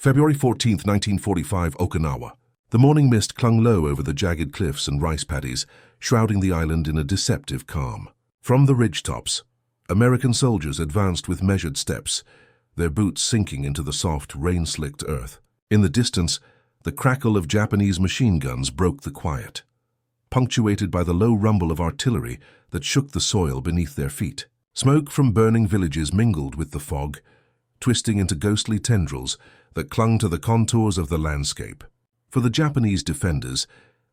February 14, 1945, Okinawa. The morning mist clung low over the jagged cliffs and rice paddies, shrouding the island in a deceptive calm. From the ridgetops, American soldiers advanced with measured steps, their boots sinking into the soft, rain-slicked earth. In the distance, the crackle of Japanese machine guns broke the quiet, punctuated by the low rumble of artillery that shook the soil beneath their feet. Smoke from burning villages mingled with the fog, twisting into ghostly tendrils that clung to the contours of the landscape. For the Japanese defenders,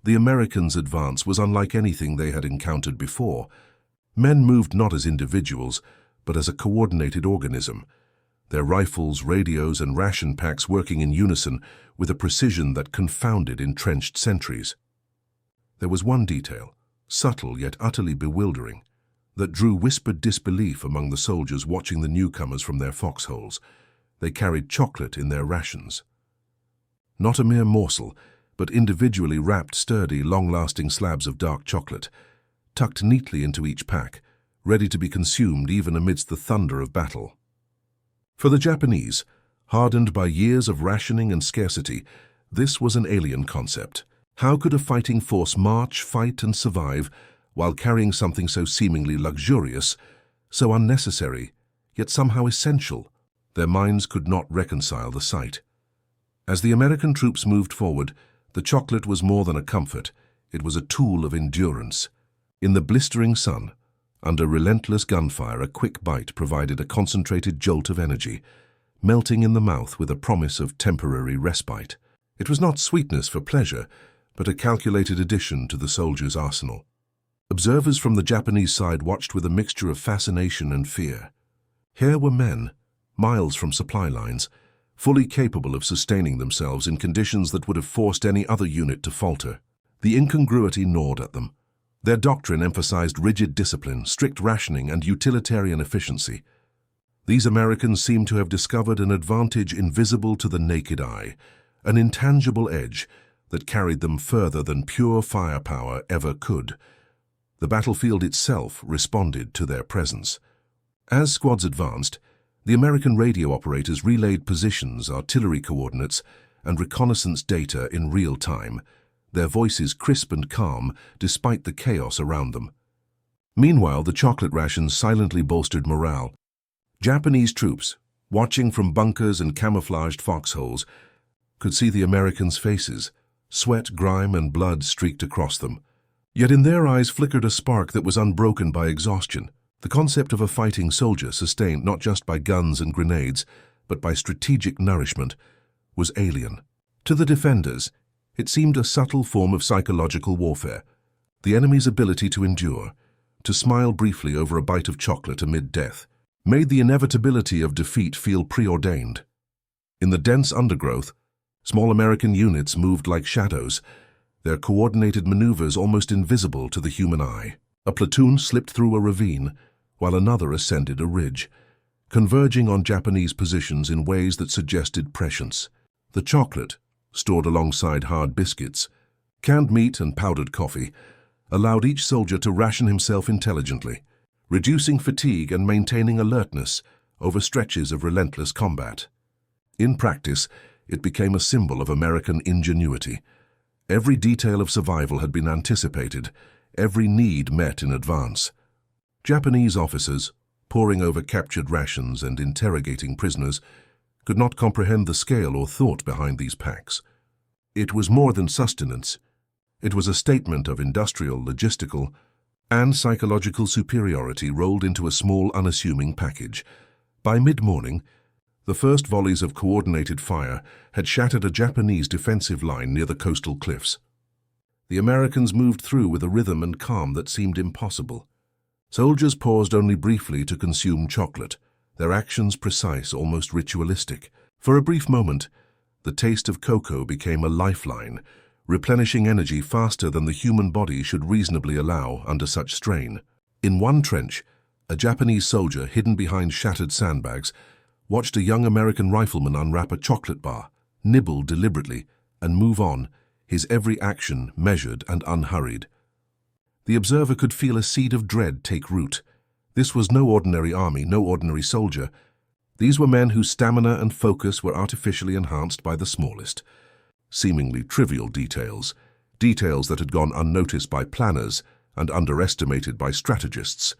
the Americans' advance was unlike anything they had encountered before. Men moved not as individuals, but as a coordinated organism, their rifles, radios, and ration packs working in unison with a precision that confounded entrenched sentries. There was one detail, subtle yet utterly bewildering, that drew whispered disbelief among the soldiers watching the newcomers from their foxholes. They carried chocolate in their rations. Not a mere morsel, but individually wrapped, sturdy, long-lasting slabs of dark chocolate, tucked neatly into each pack, ready to be consumed even amidst the thunder of battle. For the Japanese, hardened by years of rationing and scarcity, this was an alien concept. How could a fighting force march, fight, and survive while carrying something so seemingly luxurious, so unnecessary, yet somehow essential? Their minds could not reconcile the sight. As the American troops moved forward, the chocolate was more than a comfort, it was a tool of endurance. In the blistering sun, under relentless gunfire, a quick bite provided a concentrated jolt of energy, melting in the mouth with a promise of temporary respite. It was not sweetness for pleasure, but a calculated addition to the soldier's arsenal. Observers from the Japanese side watched with a mixture of fascination and fear. Here were men, miles from supply lines, fully capable of sustaining themselves in conditions that would have forced any other unit to falter. The incongruity gnawed at them. Their doctrine emphasized rigid discipline, strict rationing, and utilitarian efficiency. These Americans seemed to have discovered an advantage invisible to the naked eye, an intangible edge that carried them further than pure firepower ever could. The battlefield itself responded to their presence. As squads advanced, the American radio operators relayed positions, artillery coordinates, and reconnaissance data in real time, their voices crisp and calm despite the chaos around them. Meanwhile, the chocolate rations silently bolstered morale. Japanese troops, watching from bunkers and camouflaged foxholes, could see the Americans' faces. Sweat, grime, and blood streaked across them. Yet in their eyes flickered a spark that was unbroken by exhaustion. The concept of a fighting soldier, sustained not just by guns and grenades, but by strategic nourishment, was alien. To the defenders, it seemed a subtle form of psychological warfare, the enemy's ability to endure, to smile briefly over a bite of chocolate amid death, made the inevitability of defeat feel preordained. In the dense undergrowth, small American units moved like shadows, their coordinated maneuvers almost invisible to the human eye. A platoon slipped through a ravine, while another ascended a ridge, converging on Japanese positions in ways that suggested prescience. The chocolate, stored alongside hard biscuits, canned meat and powdered coffee, allowed each soldier to ration himself intelligently, reducing fatigue and maintaining alertness over stretches of relentless combat. In practice, it became a symbol of American ingenuity. Every detail of survival had been anticipated, every need met in advance. Japanese officers, poring over captured rations and interrogating prisoners, could not comprehend the scale or thought behind these packs. It was more than sustenance. It was a statement of industrial, logistical, and psychological superiority rolled into a small, unassuming package. By mid-morning, the first volleys of coordinated fire had shattered a Japanese defensive line near the coastal cliffs. The Americans moved through with a rhythm and calm that seemed impossible. Soldiers paused only briefly to consume chocolate, their actions precise, almost ritualistic. For a brief moment, the taste of cocoa became a lifeline, replenishing energy faster than the human body should reasonably allow under such strain. In one trench, a Japanese soldier hidden behind shattered sandbags watched a young American rifleman unwrap a chocolate bar, nibble deliberately, and move on, his every action measured and unhurried. The observer could feel a seed of dread take root. This was no ordinary army, no ordinary soldier. These were men whose stamina and focus were artificially enhanced by the smallest, seemingly trivial details, details that had gone unnoticed by planners and underestimated by strategists.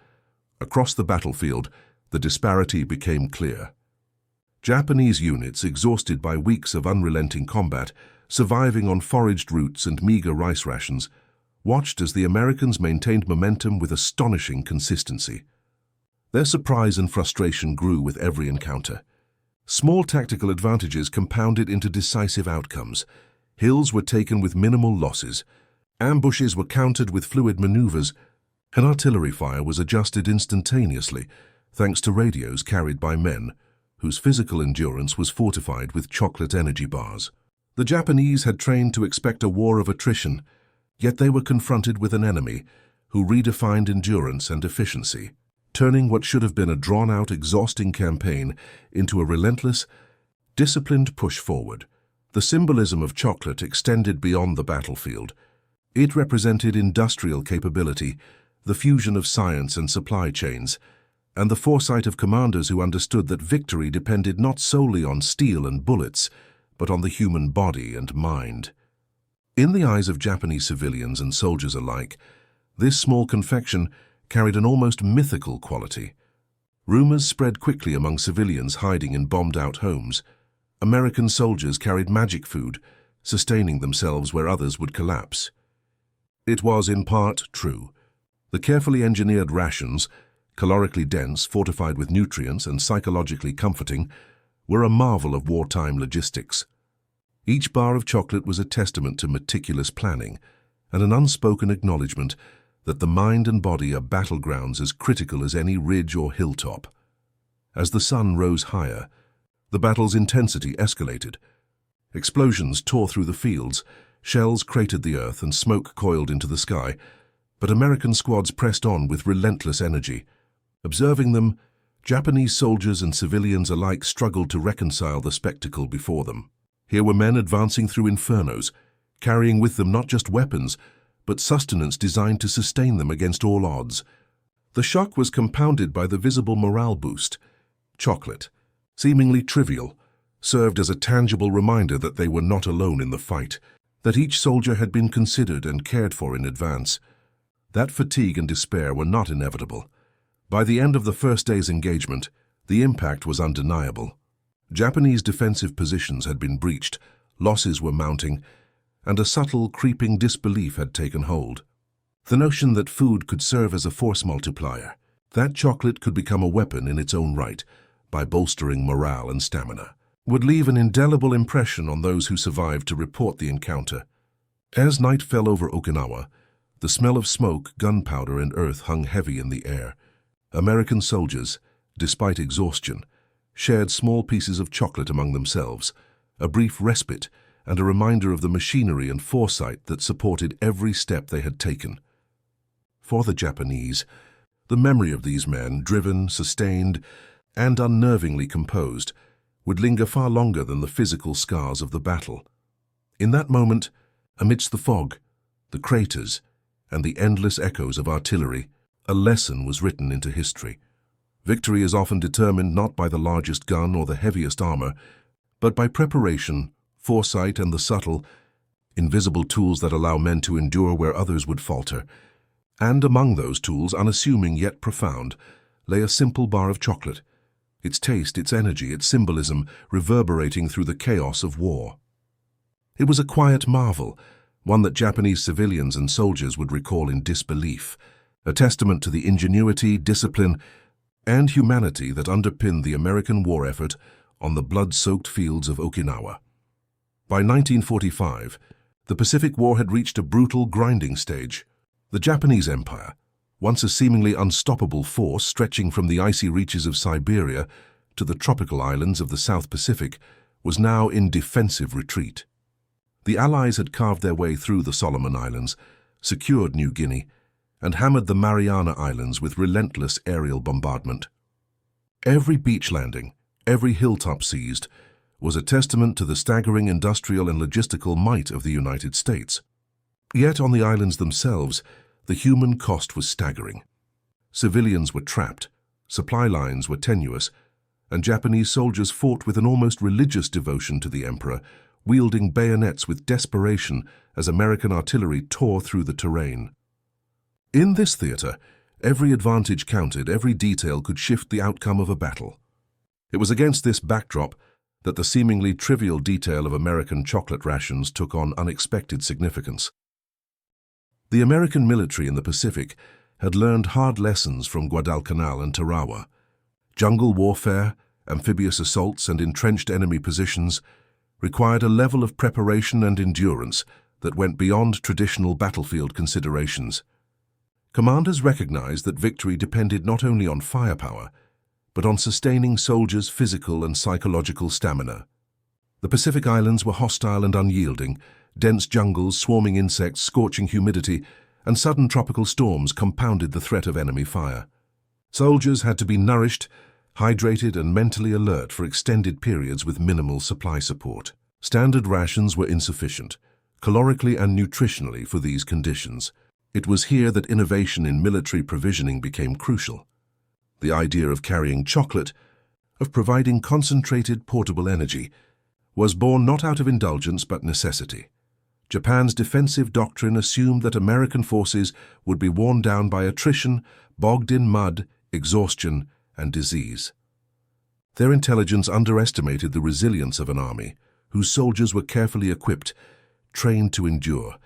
Across the battlefield, the disparity became clear. Japanese units, exhausted by weeks of unrelenting combat, surviving on foraged roots and meager rice rations, watched as the Americans maintained momentum with astonishing consistency. Their surprise and frustration grew with every encounter. Small tactical advantages compounded into decisive outcomes. Hills were taken with minimal losses, ambushes were countered with fluid maneuvers, and artillery fire was adjusted instantaneously thanks to radios carried by men whose physical endurance was fortified with chocolate energy bars. The Japanese had trained to expect a war of attrition, yet they were confronted with an enemy who redefined endurance and efficiency, turning what should have been a drawn-out, exhausting campaign into a relentless, disciplined push forward. The symbolism of chocolate extended beyond the battlefield. It represented industrial capability, the fusion of science and supply chains, and the foresight of commanders who understood that victory depended not solely on steel and bullets, but on the human body and mind. In the eyes of Japanese civilians and soldiers alike, this small confection carried an almost mythical quality. Rumors spread quickly among civilians hiding in bombed-out homes. American soldiers carried magic food, sustaining themselves where others would collapse. It was in part true. The carefully engineered rations, calorically dense, fortified with nutrients, and psychologically comforting, were a marvel of wartime logistics. Each bar of chocolate was a testament to meticulous planning and an unspoken acknowledgement that the mind and body are battlegrounds as critical as any ridge or hilltop. As the sun rose higher, the battle's intensity escalated. Explosions tore through the fields, shells cratered the earth, and smoke coiled into the sky, but American squads pressed on with relentless energy. Observing them, Japanese soldiers and civilians alike struggled to reconcile the spectacle before them. Here were men advancing through infernos, carrying with them not just weapons, but sustenance designed to sustain them against all odds. The shock was compounded by the visible morale boost. Chocolate, seemingly trivial, served as a tangible reminder that they were not alone in the fight, that each soldier had been considered and cared for in advance. That fatigue and despair were not inevitable. By the end of the first day's engagement, the impact was undeniable. Japanese defensive positions had been breached, losses were mounting, and a subtle, creeping disbelief had taken hold. The notion that food could serve as a force multiplier, that chocolate could become a weapon in its own right by bolstering morale and stamina, would leave an indelible impression on those who survived to report the encounter. As night fell over Okinawa, the smell of smoke, gunpowder, and earth hung heavy in the air. American soldiers, despite exhaustion, shared small pieces of chocolate among themselves, a brief respite and a reminder of the machinery and foresight that supported every step they had taken. For the Japanese, the memory of these men, driven, sustained, and unnervingly composed, would linger far longer than the physical scars of the battle. In that moment, amidst the fog, the craters, and the endless echoes of artillery, a lesson was written into history. Victory is often determined not by the largest gun or the heaviest armor, but by preparation, foresight, and the subtle, invisible tools that allow men to endure where others would falter. And among those tools, unassuming yet profound, lay a simple bar of chocolate, its taste, its energy, its symbolism reverberating through the chaos of war. It was a quiet marvel, one that Japanese civilians and soldiers would recall in disbelief, a testament to the ingenuity, discipline, and humanity that underpinned the American war effort on the blood-soaked fields of Okinawa. By 1945, the Pacific War had reached a brutal, grinding stage. The Japanese Empire, once a seemingly unstoppable force stretching from the icy reaches of Siberia to the tropical islands of the South Pacific, was now in defensive retreat. The Allies had carved their way through the Solomon Islands, secured New Guinea, and hammered the Mariana Islands with relentless aerial bombardment. Every beach landing, every hilltop seized, was a testament to the staggering industrial and logistical might of the United States. Yet on the islands themselves, the human cost was staggering. Civilians were trapped, supply lines were tenuous, and Japanese soldiers fought with an almost religious devotion to the emperor, wielding bayonets with desperation as American artillery tore through the terrain. In this theater, every advantage counted, every detail could shift the outcome of a battle. It was against this backdrop that the seemingly trivial detail of American chocolate rations took on unexpected significance. The American military in the Pacific had learned hard lessons from Guadalcanal and Tarawa. Jungle warfare, amphibious assaults, and entrenched enemy positions required a level of preparation and endurance that went beyond traditional battlefield considerations. Commanders recognized that victory depended not only on firepower, but on sustaining soldiers' physical and psychological stamina. The Pacific Islands were hostile and unyielding. Dense jungles, swarming insects, scorching humidity, and sudden tropical storms compounded the threat of enemy fire. Soldiers had to be nourished, hydrated, and mentally alert for extended periods with minimal supply support. Standard rations were insufficient, calorically and nutritionally, for these conditions. It was here that innovation in military provisioning became crucial. The idea of carrying chocolate, of providing concentrated portable energy, was born not out of indulgence but necessity. Japan's defensive doctrine assumed that American forces would be worn down by attrition, bogged in mud, exhaustion, and disease. Their intelligence underestimated the resilience of an army whose soldiers were carefully equipped, trained to endure,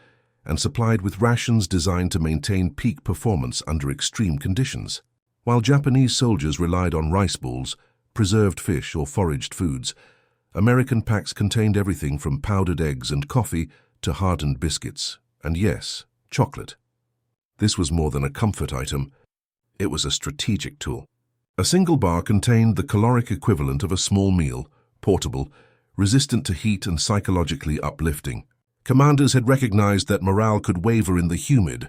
and supplied with rations designed to maintain peak performance under extreme conditions. While Japanese soldiers relied on rice balls, preserved fish, or foraged foods, American packs contained everything from powdered eggs and coffee to hardened biscuits, and yes, chocolate. This was more than a comfort item. It was a strategic tool. A single bar contained the caloric equivalent of a small meal, portable, resistant to heat, and psychologically uplifting. Commanders had recognized that morale could waver in the humid,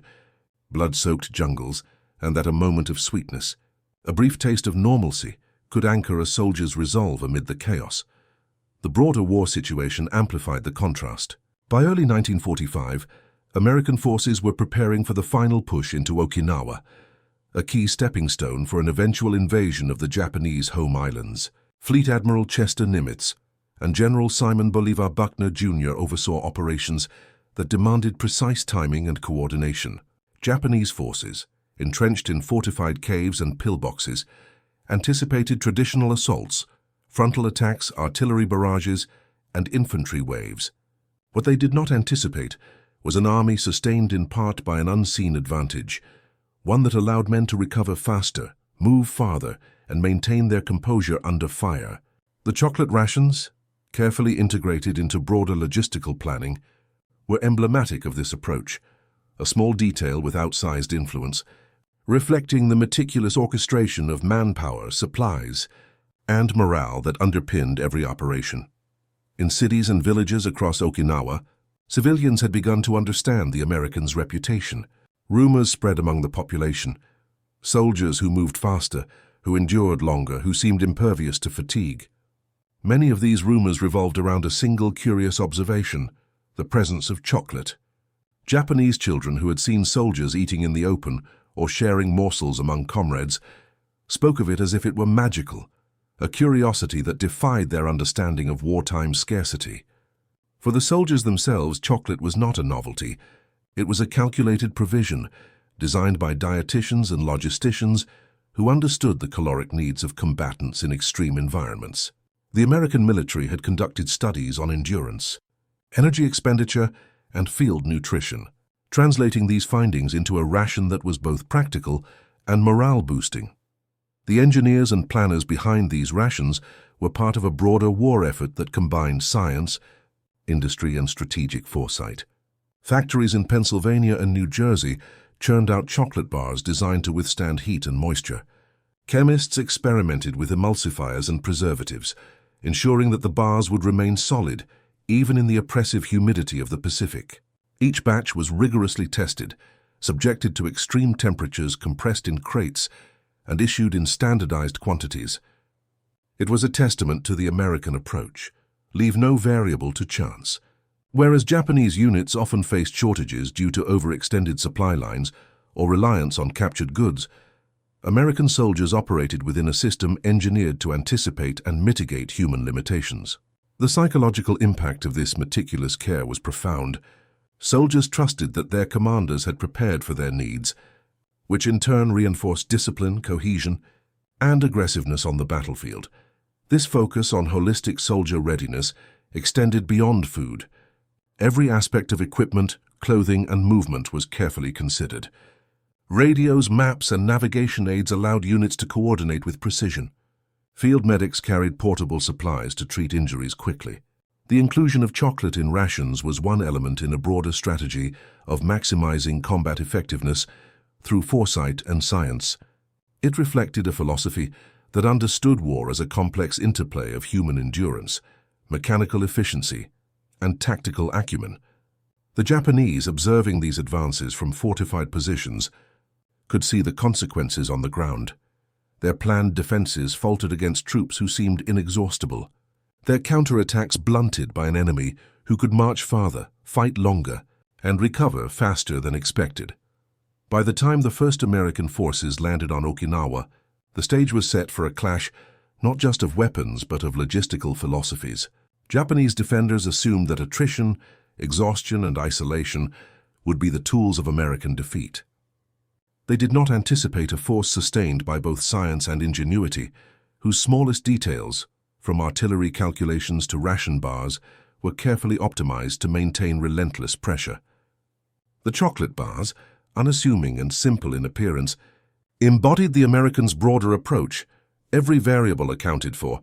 blood-soaked jungles, and that a moment of sweetness, a brief taste of normalcy, could anchor a soldier's resolve amid the chaos. The broader war situation amplified the contrast. By early 1945, American forces were preparing for the final push into Okinawa, a key stepping stone for an eventual invasion of the Japanese home islands. Fleet Admiral Chester Nimitz and General Simon Bolivar Buckner Jr. oversaw operations that demanded precise timing and coordination. Japanese forces, entrenched in fortified caves and pillboxes, anticipated traditional assaults, frontal attacks, artillery barrages, and infantry waves. What they did not anticipate was an army sustained in part by an unseen advantage, one that allowed men to recover faster, move farther, and maintain their composure under fire. The chocolate rations, carefully integrated into broader logistical planning, were emblematic of this approach, a small detail with outsized influence, reflecting the meticulous orchestration of manpower, supplies, and morale that underpinned every operation. In cities and villages across Okinawa, civilians had begun to understand the Americans' reputation. Rumors spread among the population. Soldiers who moved faster, who endured longer, who seemed impervious to fatigue. Many of these rumors revolved around a single curious observation: the presence of chocolate. Japanese children who had seen soldiers eating in the open or sharing morsels among comrades spoke of it as if it were magical, a curiosity that defied their understanding of wartime scarcity. For the soldiers themselves, chocolate was not a novelty. It was a calculated provision, designed by dietitians and logisticians who understood the caloric needs of combatants in extreme environments. The American military had conducted studies on endurance, energy expenditure, and field nutrition, translating these findings into a ration that was both practical and morale-boosting. The engineers and planners behind these rations were part of a broader war effort that combined science, industry, and strategic foresight. Factories in Pennsylvania and New Jersey churned out chocolate bars designed to withstand heat and moisture. Chemists experimented with emulsifiers and preservatives, ensuring that the bars would remain solid even in the oppressive humidity of the Pacific. Each batch was rigorously tested, subjected to extreme temperatures, compressed in crates, and issued in standardized quantities. It was a testament to the American approach: leave no variable to chance. Whereas Japanese units often faced shortages due to overextended supply lines or reliance on captured goods, American soldiers operated within a system engineered to anticipate and mitigate human limitations. The psychological impact of this meticulous care was profound. Soldiers trusted that their commanders had prepared for their needs, which in turn reinforced discipline, cohesion, and aggressiveness on the battlefield. This focus on holistic soldier readiness extended beyond food. Every aspect of equipment, clothing, and movement was carefully considered. Radios, maps, and navigation aids allowed units to coordinate with precision. Field medics carried portable supplies to treat injuries quickly. The inclusion of chocolate in rations was one element in a broader strategy of maximizing combat effectiveness through foresight and science. It reflected a philosophy that understood war as a complex interplay of human endurance, mechanical efficiency, and tactical acumen. The Japanese, observing these advances from fortified positions, could see the consequences on the ground. Their planned defenses faltered against troops who seemed inexhaustible. Their counterattacks blunted by an enemy who could march farther, fight longer, and recover faster than expected. By the time the first American forces landed on Okinawa, the stage was set for a clash not just of weapons but of logistical philosophies. Japanese defenders assumed that attrition, exhaustion, and isolation would be the tools of American defeat. They did not anticipate a force sustained by both science and ingenuity, whose smallest details, from artillery calculations to ration bars, were carefully optimized to maintain relentless pressure. The chocolate bars, unassuming and simple in appearance, embodied the Americans' broader approach, every variable accounted for,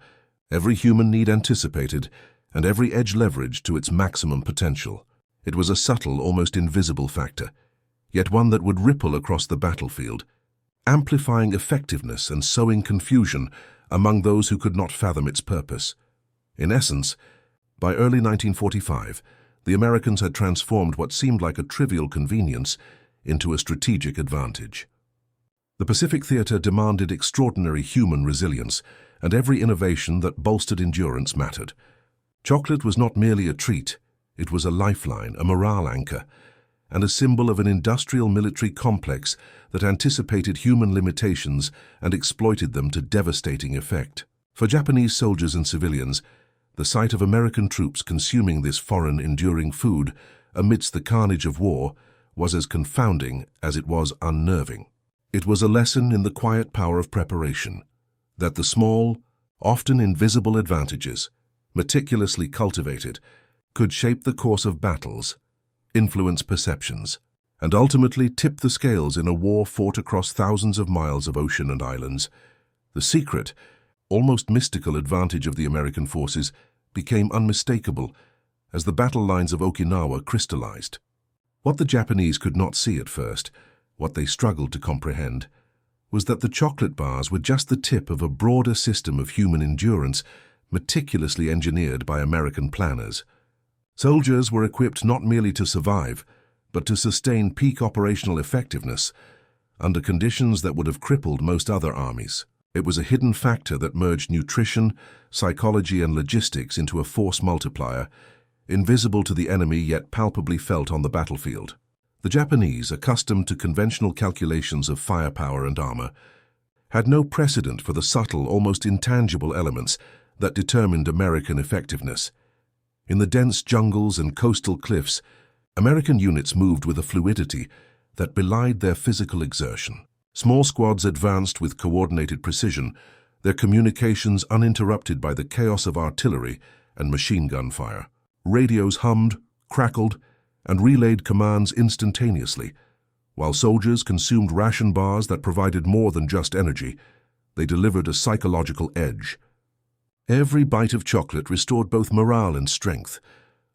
every human need anticipated, and every edge leveraged to its maximum potential. It was a subtle, almost invisible factor, yet one that would ripple across the battlefield, amplifying effectiveness and sowing confusion among those who could not fathom its purpose. In essence, by early 1945, the Americans had transformed what seemed like a trivial convenience into a strategic advantage. The Pacific Theater demanded extraordinary human resilience, and every innovation that bolstered endurance mattered. Chocolate was not merely a treat, it was a lifeline, a morale anchor, and a symbol of an industrial military complex that anticipated human limitations and exploited them to devastating effect. For Japanese soldiers and civilians, the sight of American troops consuming this foreign, enduring food amidst the carnage of war was as confounding as it was unnerving. It was a lesson in the quiet power of preparation, that the small, often invisible advantages, meticulously cultivated, could shape the course of battles, influence perceptions, and ultimately tip the scales in a war fought across thousands of miles of ocean and islands. The secret, almost mystical advantage of the American forces became unmistakable as the battle lines of Okinawa crystallized. What the Japanese could not see at first, what they struggled to comprehend, was that the chocolate bars were just the tip of a broader system of human endurance meticulously engineered by American planners. Soldiers were equipped not merely to survive, but to sustain peak operational effectiveness under conditions that would have crippled most other armies. It was a hidden factor that merged nutrition, psychology, and logistics into a force multiplier, invisible to the enemy yet palpably felt on the battlefield. The Japanese, accustomed to conventional calculations of firepower and armor, had no precedent for the subtle, almost intangible elements that determined American effectiveness. In the dense jungles and coastal cliffs, American units moved with a fluidity that belied their physical exertion. Small squads advanced with coordinated precision, their communications uninterrupted by the chaos of artillery and machine gun fire. Radios hummed, crackled, and relayed commands instantaneously. While soldiers consumed ration bars that provided more than just energy, they delivered a psychological edge. Every bite of chocolate restored both morale and strength,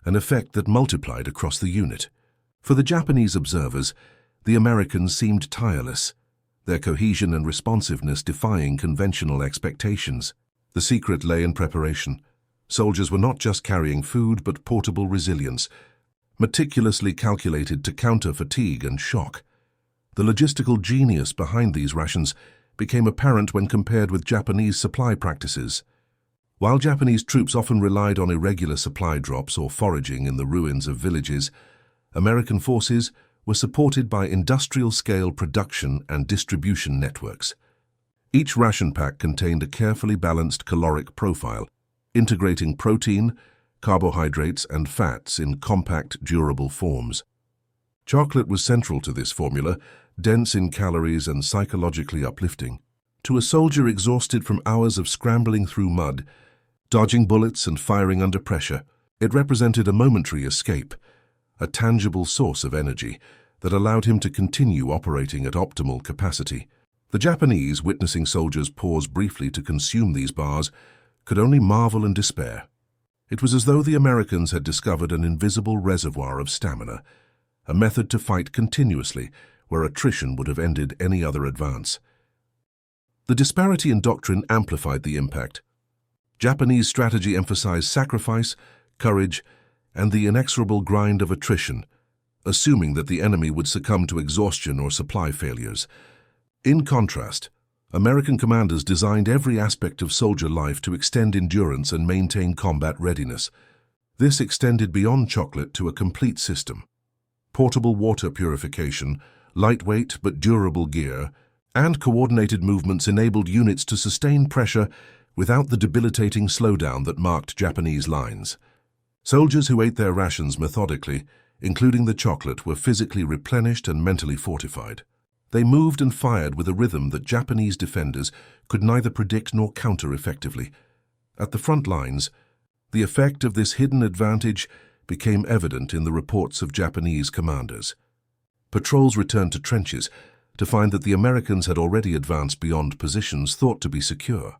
an effect that multiplied across the unit. For the Japanese observers, the Americans seemed tireless, their cohesion and responsiveness defying conventional expectations. The secret lay in preparation. Soldiers were not just carrying food, but portable resilience, meticulously calculated to counter fatigue and shock. The logistical genius behind these rations became apparent when compared with Japanese supply practices. While Japanese troops often relied on irregular supply drops or foraging in the ruins of villages, American forces were supported by industrial-scale production and distribution networks. Each ration pack contained a carefully balanced caloric profile, integrating protein, carbohydrates, and fats in compact, durable forms. Chocolate was central to this formula, dense in calories and psychologically uplifting. To a soldier exhausted from hours of scrambling through mud, dodging bullets and firing under pressure, it represented a momentary escape, a tangible source of energy that allowed him to continue operating at optimal capacity. The Japanese, witnessing soldiers pause briefly to consume these bars, could only marvel and despair. It was as though the Americans had discovered an invisible reservoir of stamina, a method to fight continuously where attrition would have ended any other advance. The disparity in doctrine amplified the impact. Japanese strategy emphasized sacrifice, courage, and the inexorable grind of attrition, assuming that the enemy would succumb to exhaustion or supply failures. In contrast, American commanders designed every aspect of soldier life to extend endurance and maintain combat readiness. This extended beyond chocolate to a complete system. Portable water purification, lightweight but durable gear, and coordinated movements enabled units to sustain pressure without the debilitating slowdown that marked Japanese lines. Soldiers who ate their rations methodically, including the chocolate, were physically replenished and mentally fortified. They moved and fired with a rhythm that Japanese defenders could neither predict nor counter effectively. At the front lines, the effect of this hidden advantage became evident in the reports of Japanese commanders. Patrols returned to trenches to find that the Americans had already advanced beyond positions thought to be secure.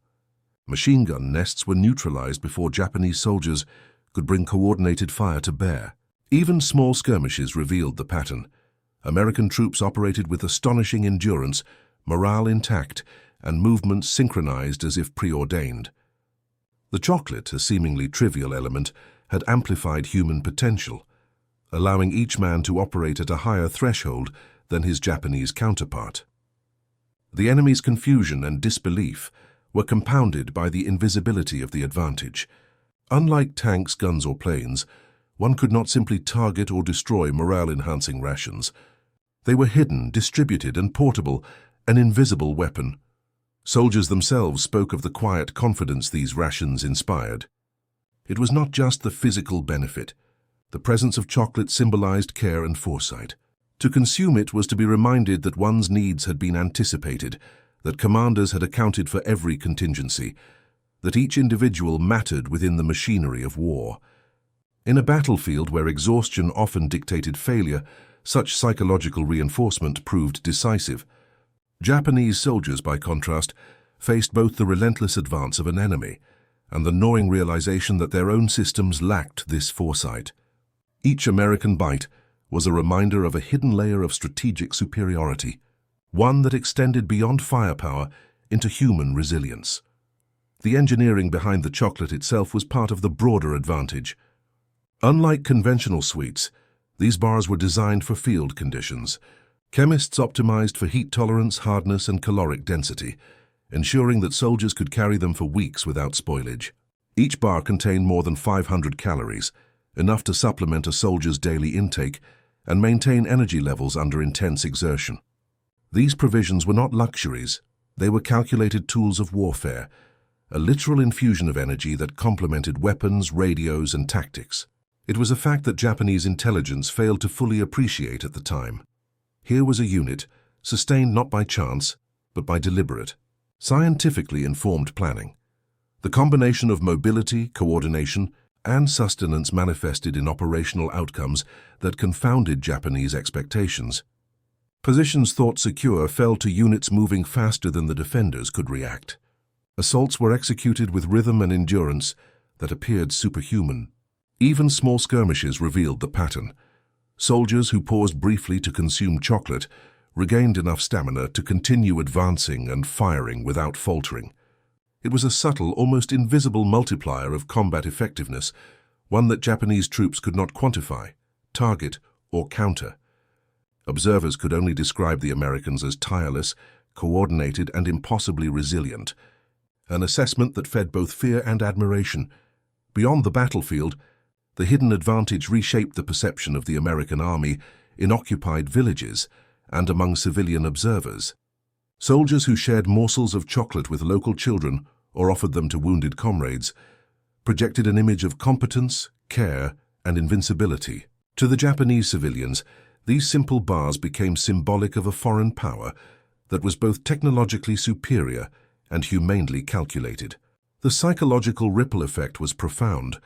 Machine gun nests were neutralized before Japanese soldiers could bring coordinated fire to bear. Even small skirmishes revealed the pattern. American troops operated with astonishing endurance, morale intact, and movements synchronized as if preordained. The chocolate, a seemingly trivial element, had amplified human potential, allowing each man to operate at a higher threshold than his Japanese counterpart. The enemy's confusion and disbelief were compounded by the invisibility of the advantage. Unlike tanks, guns, or planes, one could not simply target or destroy morale-enhancing rations. They were hidden, distributed, and portable, an invisible weapon. Soldiers themselves spoke of the quiet confidence these rations inspired. It was not just the physical benefit. The presence of chocolate symbolized care and foresight. To consume it was to be reminded that one's needs had been anticipated, that commanders had accounted for every contingency, that each individual mattered within the machinery of war. In a battlefield where exhaustion often dictated failure, such psychological reinforcement proved decisive. Japanese soldiers, by contrast, faced both the relentless advance of an enemy and the gnawing realization that their own systems lacked this foresight. Each American bite was a reminder of a hidden layer of strategic superiority, one that extended beyond firepower into human resilience. The engineering behind the chocolate itself was part of the broader advantage. Unlike conventional sweets, these bars were designed for field conditions. Chemists optimized for heat tolerance, hardness, and caloric density, ensuring that soldiers could carry them for weeks without spoilage. Each bar contained more than 500 calories, enough to supplement a soldier's daily intake and maintain energy levels under intense exertion. These provisions were not luxuries, they were calculated tools of warfare, a literal infusion of energy that complemented weapons, radios, and tactics. It was a fact that Japanese intelligence failed to fully appreciate at the time. Here was a unit, sustained not by chance, but by deliberate, scientifically informed planning. The combination of mobility, coordination, and sustenance manifested in operational outcomes that confounded Japanese expectations. Positions thought secure fell to units moving faster than the defenders could react. Assaults were executed with rhythm and endurance that appeared superhuman. Even small skirmishes revealed the pattern. Soldiers who paused briefly to consume chocolate regained enough stamina to continue advancing and firing without faltering. It was a subtle, almost invisible multiplier of combat effectiveness, one that Japanese troops could not quantify, target, or counter. Observers could only describe the Americans as tireless, coordinated, and impossibly resilient, an assessment that fed both fear and admiration. Beyond the battlefield, the hidden advantage reshaped the perception of the American army in occupied villages and among civilian observers. Soldiers who shared morsels of chocolate with local children or offered them to wounded comrades projected an image of competence, care, and invincibility. To the Japanese civilians, these simple bars became symbolic of a foreign power that was both technologically superior and humanely calculated. The psychological ripple effect was profound.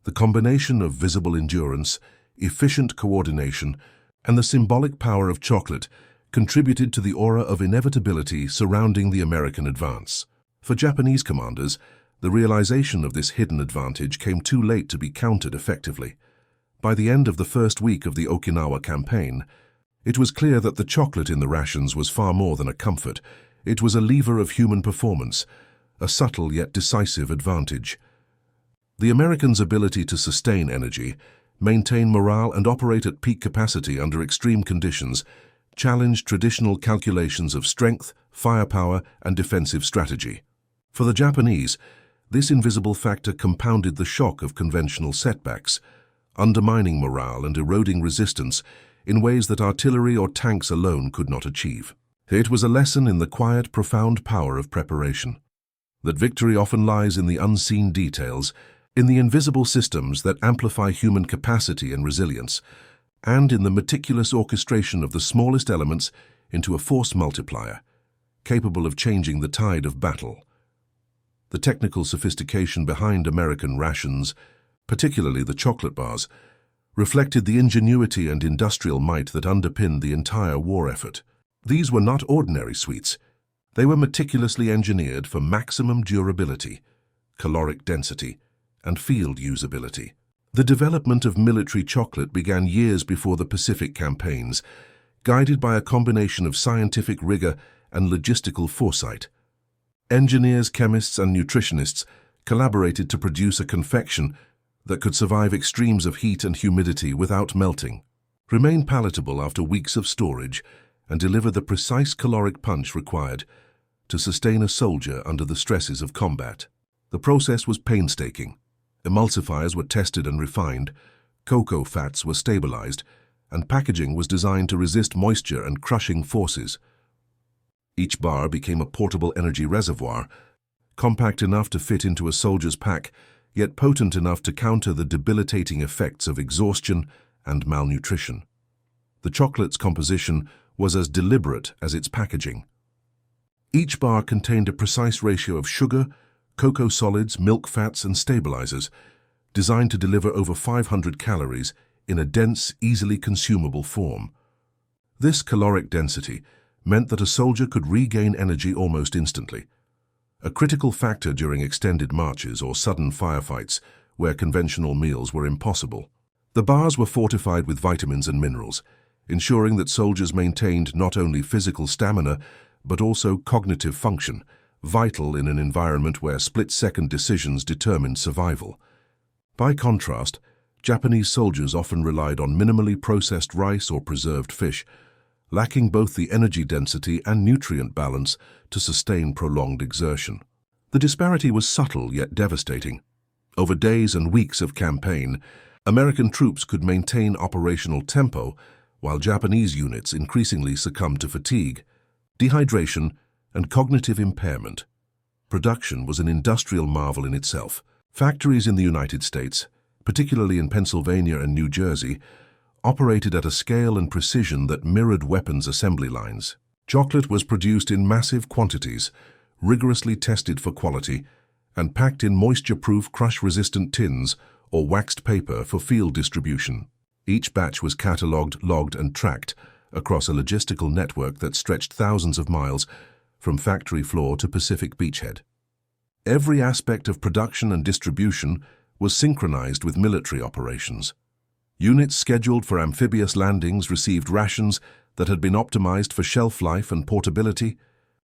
The combination of visible endurance, efficient coordination, and the symbolic power of chocolate contributed to the aura of inevitability surrounding the American advance. For Japanese commanders, the realization of this hidden advantage came too late to be countered effectively. By the end of the first week of the Okinawa campaign, it was clear that the chocolate in the rations was far more than a comfort. It was a lever of human performance, a subtle yet decisive advantage. The Americans' ability to sustain energy, maintain morale, and operate at peak capacity under extreme conditions challenged traditional calculations of strength, firepower, and defensive strategy. For the Japanese, this invisible factor compounded the shock of conventional setbacks, undermining morale and eroding resistance in ways that artillery or tanks alone could not achieve. It was a lesson in the quiet, profound power of preparation, that victory often lies in the unseen details, in the invisible systems that amplify human capacity and resilience, and in the meticulous orchestration of the smallest elements into a force multiplier, capable of changing the tide of battle. The technical sophistication behind American rations, particularly the chocolate bars, reflected the ingenuity and industrial might that underpinned the entire war effort. These were not ordinary sweets. They were meticulously engineered for maximum durability, caloric density, and field usability. The development of military chocolate began years before the Pacific campaigns, guided by a combination of scientific rigor and logistical foresight. Engineers, chemists, and nutritionists collaborated to produce a confection that could survive extremes of heat and humidity without melting, remain palatable after weeks of storage, and deliver the precise caloric punch required to sustain a soldier under the stresses of combat. The process was painstaking. Emulsifiers were tested and refined, cocoa fats were stabilized, and packaging was designed to resist moisture and crushing forces. Each bar became a portable energy reservoir, compact enough to fit into a soldier's pack, yet potent enough to counter the debilitating effects of exhaustion and malnutrition. The chocolate's composition was as deliberate as its packaging. Each bar contained a precise ratio of sugar, cocoa solids, milk fats, and stabilizers, designed to deliver over 500 calories in a dense, easily consumable form. This caloric density meant that a soldier could regain energy almost instantly, a critical factor during extended marches or sudden firefights where conventional meals were impossible. The bars were fortified with vitamins and minerals, ensuring that soldiers maintained not only physical stamina but also cognitive function, vital in an environment where split-second decisions determined survival. By contrast, Japanese soldiers often relied on minimally processed rice or preserved fish, lacking both the energy density and nutrient balance to sustain prolonged exertion. The disparity was subtle yet devastating. Over days and weeks of campaign, American troops could maintain operational tempo, while Japanese units increasingly succumbed to fatigue, dehydration, and cognitive impairment. Production was an industrial marvel in itself. Factories in the United States, particularly in Pennsylvania and New Jersey, operated at a scale and precision that mirrored weapons assembly lines. Chocolate was produced in massive quantities, rigorously tested for quality, and packed in moisture-proof, crush-resistant tins or waxed paper for field distribution. Each batch was catalogued, logged, and tracked across a logistical network that stretched thousands of miles from factory floor to Pacific beachhead. Every aspect of production and distribution was synchronized with military operations. Units scheduled for amphibious landings received rations that had been optimized for shelf life and portability,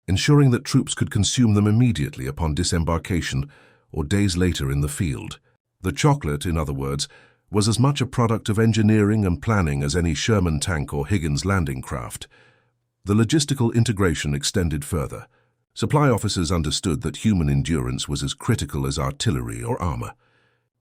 ensuring that troops could consume them immediately upon disembarkation or days later in the field. The chocolate, in other words, was as much a product of engineering and planning as any Sherman tank or Higgins landing craft. The logistical integration extended further. Supply officers understood that human endurance was as critical as artillery or armor.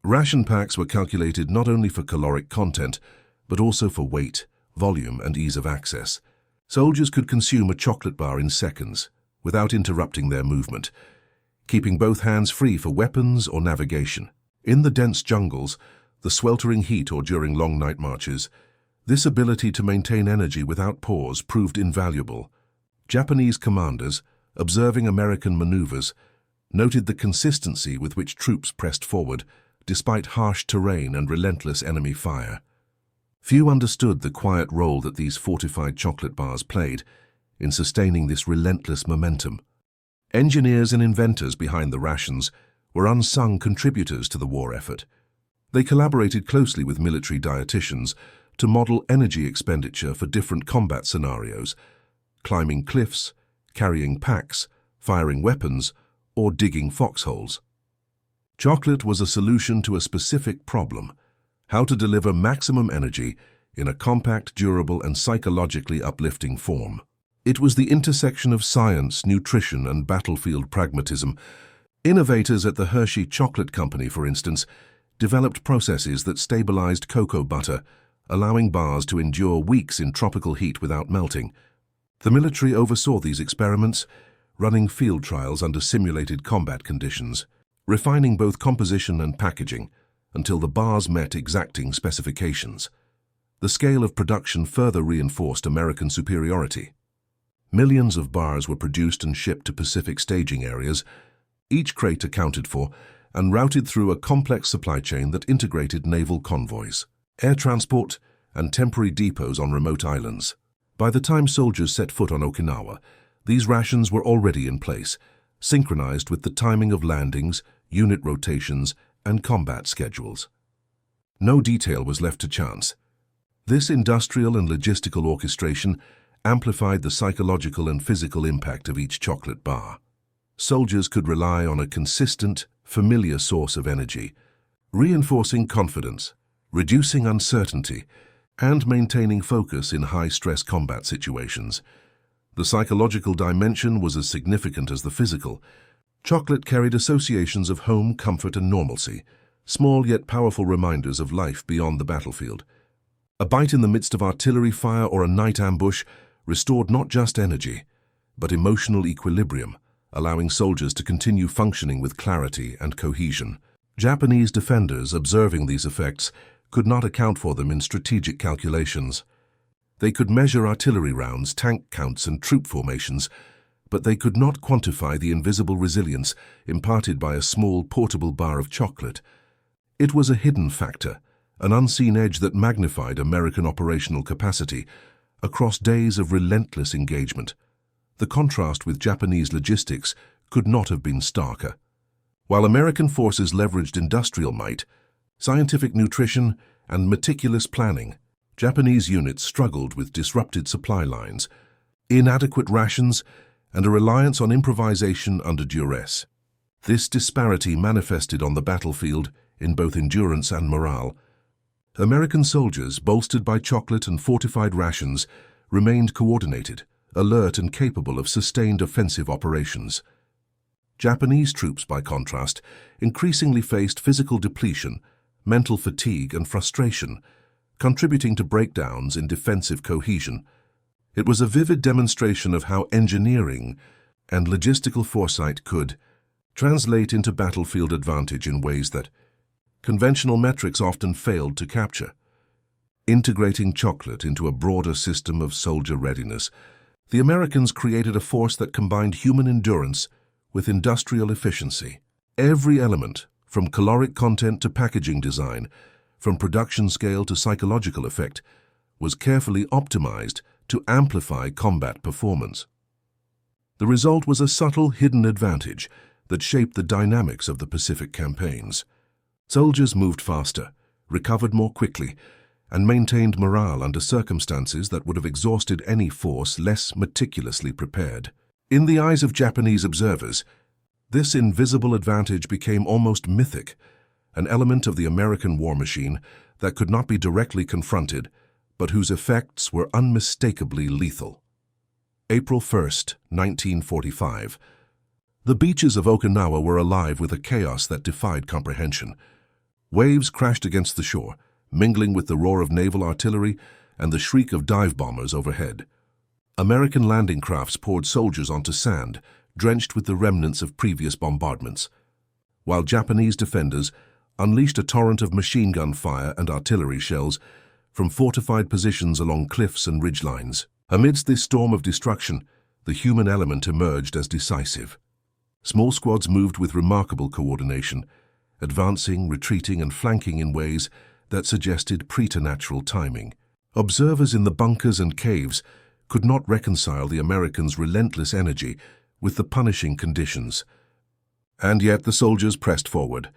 Ration packs were calculated not only for caloric content, but also for weight, volume, and ease of access. Soldiers could consume a chocolate bar in seconds, without interrupting their movement, keeping both hands free for weapons or navigation. In the dense jungles, the sweltering heat or during long night marches, this ability to maintain energy without pause proved invaluable. Japanese commanders, observing American maneuvers, noted the consistency with which troops pressed forward, despite harsh terrain and relentless enemy fire. Few understood the quiet role that these fortified chocolate bars played in sustaining this relentless momentum. Engineers and inventors behind the rations were unsung contributors to the war effort. They collaborated closely with military dietitians to model energy expenditure for different combat scenarios, climbing cliffs, carrying packs, firing weapons, or digging foxholes. Chocolate was a solution to a specific problem: how to deliver maximum energy in a compact, durable, and psychologically uplifting form. It was the intersection of science, nutrition, and battlefield pragmatism. Innovators at the Hershey Chocolate Company, for instance, developed processes that stabilized cocoa butter, allowing bars to endure weeks in tropical heat without melting. The military oversaw these experiments, running field trials under simulated combat conditions, refining both composition and packaging until the bars met exacting specifications. The scale of production further reinforced American superiority. Millions of bars were produced and shipped to Pacific staging areas, each crate accounted for and routed through a complex supply chain that integrated naval convoys, air transport, and temporary depots on remote islands. By the time soldiers set foot on Okinawa, these rations were already in place, synchronized with the timing of landings, unit rotations, and combat schedules. No detail was left to chance. This industrial and logistical orchestration amplified the psychological and physical impact of each chocolate bar. Soldiers could rely on a consistent, familiar source of energy, reinforcing confidence, reducing uncertainty, and maintaining focus in high-stress combat situations. The psychological dimension was as significant as the physical. Chocolate carried associations of home, comfort, and normalcy, small yet powerful reminders of life beyond the battlefield. A bite in the midst of artillery fire or a night ambush restored not just energy, but emotional equilibrium, allowing soldiers to continue functioning with clarity and cohesion. Japanese defenders, observing these effects, could not account for them in strategic calculations. They could measure artillery rounds, tank counts, and troop formations, but they could not quantify the invisible resilience imparted by a small, portable bar of chocolate. It was a hidden factor, an unseen edge that magnified American operational capacity across days of relentless engagement. The contrast with Japanese logistics could not have been starker. While American forces leveraged industrial might, scientific nutrition, and meticulous planning, Japanese units struggled with disrupted supply lines, inadequate rations, and a reliance on improvisation under duress. This disparity manifested on the battlefield in both endurance and morale. American soldiers, bolstered by chocolate and fortified rations, remained coordinated, alert, and capable of sustained offensive operations. Japanese troops, by contrast, increasingly faced physical depletion, mental fatigue, and frustration, contributing to breakdowns in defensive cohesion. It was a vivid demonstration of how engineering and logistical foresight could translate into battlefield advantage in ways that conventional metrics often failed to capture. Integrating chocolate into a broader system of soldier readiness, the Americans created a force that combined human endurance with industrial efficiency. Every element, from caloric content to packaging design, from production scale to psychological effect, was carefully optimized to amplify combat performance. The result was a subtle, hidden advantage that shaped the dynamics of the Pacific campaigns. Soldiers moved faster, recovered more quickly, and maintained morale under circumstances that would have exhausted any force less meticulously prepared. In the eyes of Japanese observers, this invisible advantage became almost mythic, an element of the American war machine that could not be directly confronted, but whose effects were unmistakably lethal. April 1st, 1945. The beaches of Okinawa were alive with a chaos that defied comprehension. Waves crashed against the shore, mingling with the roar of naval artillery and the shriek of dive bombers overhead. American landing crafts poured soldiers onto sand, drenched with the remnants of previous bombardments, while Japanese defenders unleashed a torrent of machine gun fire and artillery shells from fortified positions along cliffs and ridgelines. Amidst this storm of destruction, the human element emerged as decisive. Small squads moved with remarkable coordination, advancing, retreating, and flanking in ways that suggested preternatural timing. Observers in the bunkers and caves could not reconcile the Americans' relentless energy with the punishing conditions. And yet the soldiers pressed forward,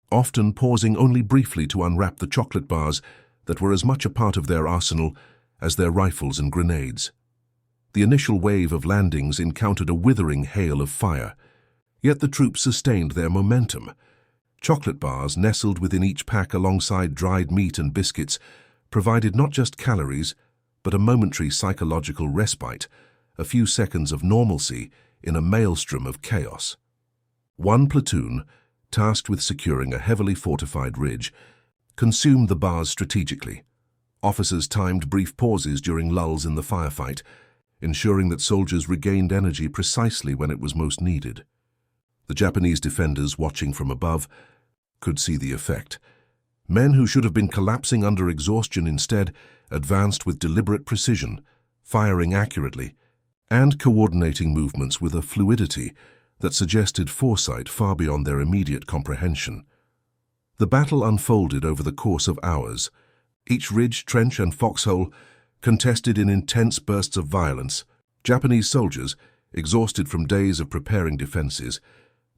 often pausing only briefly to unwrap the chocolate bars that were as much a part of their arsenal as their rifles and grenades. The initial wave of landings encountered a withering hail of fire, yet the troops sustained their momentum. Chocolate bars nestled within each pack alongside dried meat and biscuits provided not just calories, but a momentary psychological respite, a few seconds of normalcy in a maelstrom of chaos. One platoon, tasked with securing a heavily fortified ridge, consumed the bars strategically. Officers timed brief pauses during lulls in the firefight, ensuring that soldiers regained energy precisely when it was most needed. The Japanese defenders, watching from above, could see the effect. Men who should have been collapsing under exhaustion instead advanced with deliberate precision, firing accurately, and coordinating movements with a fluidity that suggested foresight far beyond their immediate comprehension. The battle unfolded over the course of hours, each ridge, trench, and foxhole contested in intense bursts of violence. Japanese soldiers, exhausted from days of preparing defenses,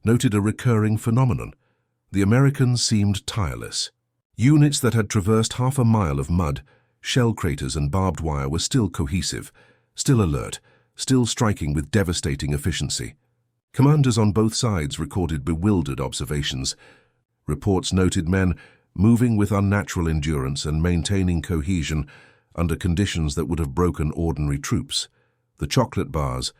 noted a recurring phenomenon. The Americans seemed tireless. Units that had traversed half a mile of mud, shell craters, and barbed wire were still cohesive, still alert, still striking with devastating efficiency. Commanders on both sides recorded bewildered observations. Reports noted men moving with unnatural endurance and maintaining cohesion under conditions that would have broken ordinary troops. The chocolate bars,